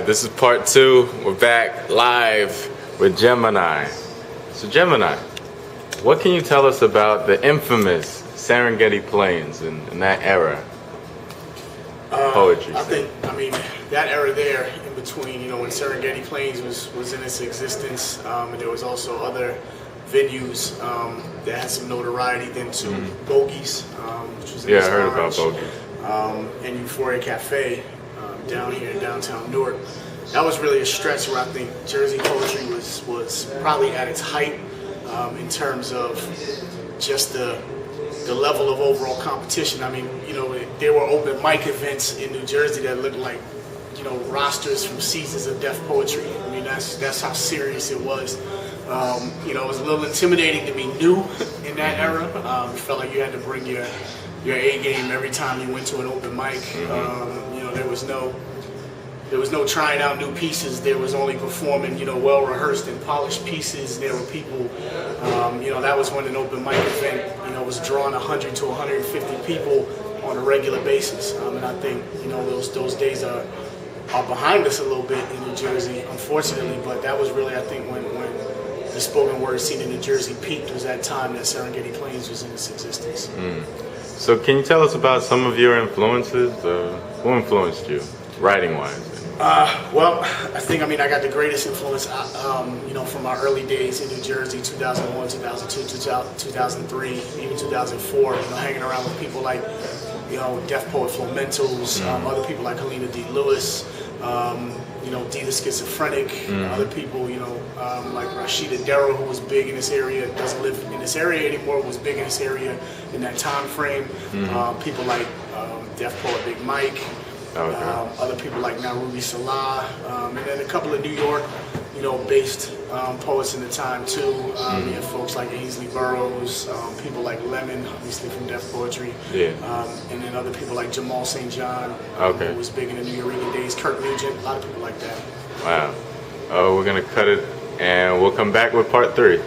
This is part 2. We're back live with Gemineye. So Gemineye, what can you tell us about the infamous Serengeti Plains and that era? Poetry. I mean, that era there in between, you know, when Serengeti Plains was in its existence, and there was also other venues that had some notoriety then too. Bogies, which was in I heard about Bogies. And Euphoria Café down here in downtown Newark. That was really a stretch where I think Jersey poetry was probably at its height in terms of just the level of overall competition. I mean, you know, there were open mic events in New Jersey that looked like, you know, rosters from seasons of deaf poetry. I mean, that's how serious it was. You know, it was a little intimidating to be new in that era. It felt like you had to bring your A game every time you went to an open mic. You know, there was no trying out new pieces. There was only performing, you know, well-rehearsed and polished pieces. There were people, you know, that was when an open mic event, you know, was drawing 100 to 150 people on a regular basis. And I think, you know, those days are behind us a little bit in New Jersey, unfortunately. But that was really, I think, when the spoken word scene in New Jersey peaked, was that time that Serengeti Plains was in its existence. So can you tell us about some of your influences? Who influenced you, writing-wise? Well, I mean, I got the greatest influence, you know, from my early days in New Jersey, 2001, 2002, 2003, even 2004, you know, hanging around with people like, you know, deaf poet Flowmentalz, other people like Helena D. Lewis, you know, D the Schizophrenic, other people, you know, like Rashida Darrow, who was big in this area, doesn't live in this area anymore, was big in this area in that time frame. People like deaf poet Big Mike. Other people like Ruby Salah, and then a couple of New York, you know, based poets in the time too. You have folks like Ainsley Burroughs, people like Lemon, obviously from Deaf Poetry, and then other people like Jamal St. John, who was big in the Nuyorican days. Kirk Nugent, a lot of people like that. Wow. We're gonna cut it, and we'll come back with part 3.